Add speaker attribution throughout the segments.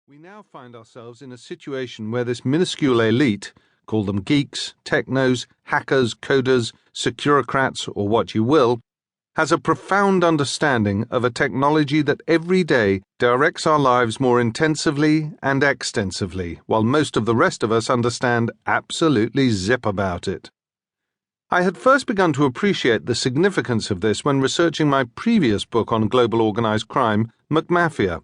Speaker 1: We now find ourselves in a situation where this minuscule elite, call them geeks, technos, hackers, coders, securocrats, or what you will, has a profound understanding of a technology that every day directs our lives more intensively and extensively, while most of the rest of us understand absolutely zip about it. I had first begun to appreciate the significance of this when researching my previous book on global organized crime, McMafia.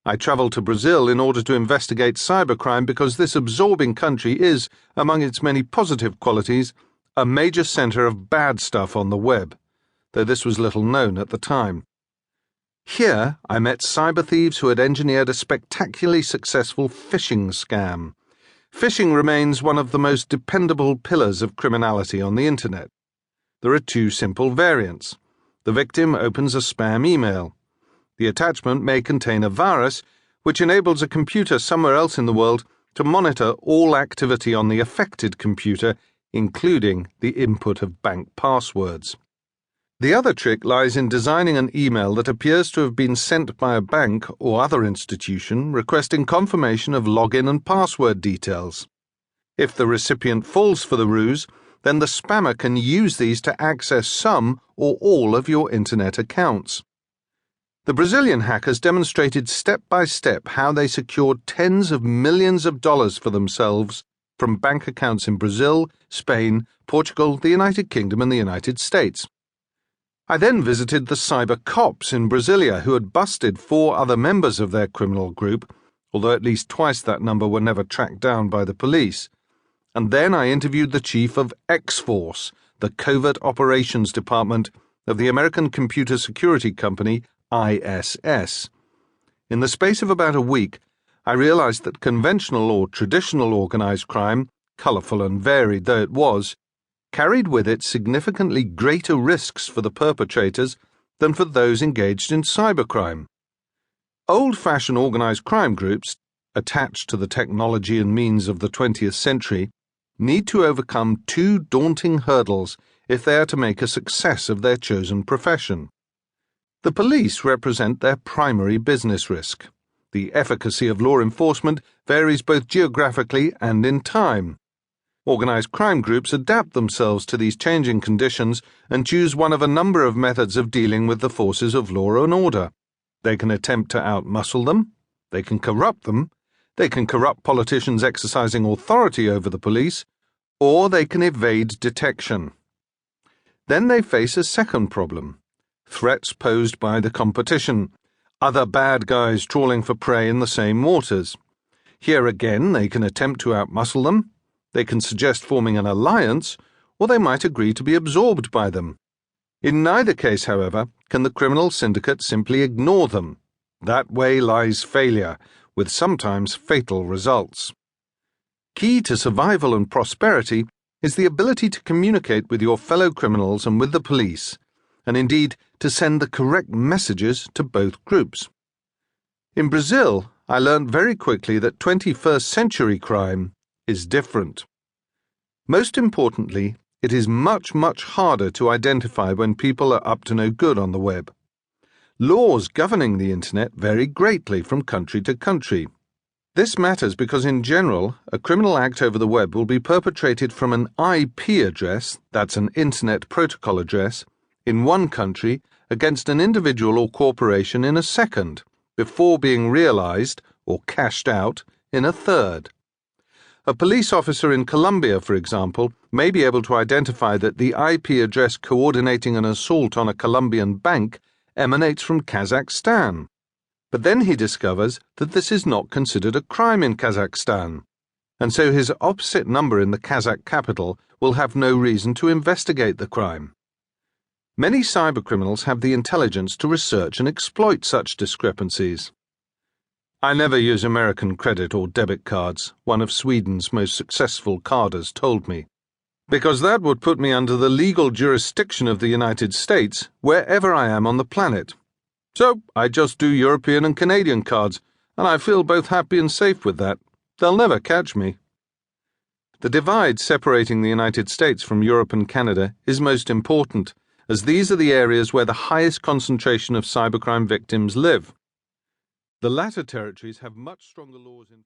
Speaker 1: I travelled to Brazil in order to investigate cybercrime because this absorbing country is, among its many positive qualities, a major centre of bad stuff on the web, though this was little known at the time. Here I met cyberthieves who had engineered a spectacularly successful phishing scam. Phishing remains one of the most dependable pillars of criminality on the internet. There are two simple variants. The victim opens a spam email. The attachment may contain a virus, which enables a computer somewhere else in the world to monitor all activity on the affected computer, including the input of bank passwords. The other trick lies in designing an email that appears to have been sent by a bank or other institution requesting confirmation of login and password details. If the recipient falls for the ruse, then the spammer can use these to access some or all of your internet accounts. The Brazilian hackers demonstrated step by step how they secured tens of millions of dollars for themselves from bank accounts in Brazil, Spain, Portugal, the United Kingdom, and the United States. I then visited the CyberCops in Brasilia, who had busted 4 other members of their criminal group, although at least twice that number were never tracked down by the police. And then I interviewed the chief of X-Force, the covert operations department of the American computer security company ISS. In the space of about a week, I realized that conventional or traditional organized crime, colorful and varied though it was, carried with it significantly greater risks for the perpetrators than for those engaged in cybercrime. Old-fashioned organized crime groups, attached to the technology and means of the 20th century, need to overcome 2 daunting hurdles if they are to make a success of their chosen profession. The police represent their primary business risk. The efficacy of law enforcement varies both geographically and in time. Organized crime groups adapt themselves to these changing conditions and choose one of a number of methods of dealing with the forces of law and order. They can attempt to outmuscle them, they can corrupt them, they can corrupt politicians exercising authority over the police, or they can evade detection. Then they face a second problem: threats posed by the competition, other bad guys trawling for prey in the same waters. Here again they can attempt to outmuscle them, they can suggest forming an alliance, or they might agree to be absorbed by them. In neither case, however, can the criminal syndicate simply ignore them. That way lies failure, with sometimes fatal results. Key to survival and prosperity is the ability to communicate with your fellow criminals and with the police, and indeed to send the correct messages to both groups. In Brazil, I learned very quickly that 21st century crime is different. Most importantly, it is much harder to identify when people are up to no good on the web. Laws governing the internet vary greatly from country to country. This matters because in general, a criminal act over the web will be perpetrated from an IP address, that's an Internet Protocol address, in one country against an individual or corporation in a second, before being realized or cashed out in a third. A police officer in Colombia, for example, may be able to identify that the IP address coordinating an assault on a Colombian bank emanates from Kazakhstan. But then he discovers that this is not considered a crime in Kazakhstan, and so his opposite number in the Kazakh capital will have no reason to investigate the crime. Many cybercriminals have the intelligence to research and exploit such discrepancies. I never use American credit or debit cards, one of Sweden's most successful carders told me, because that would put me under the legal jurisdiction of the United States wherever I am on the planet. So I just do European and Canadian cards, and I feel both happy and safe with that. They'll never catch me. The divide separating the United States from Europe and Canada is most important, as these are the areas where the highest concentration of cybercrime victims live. The latter territories have much stronger laws in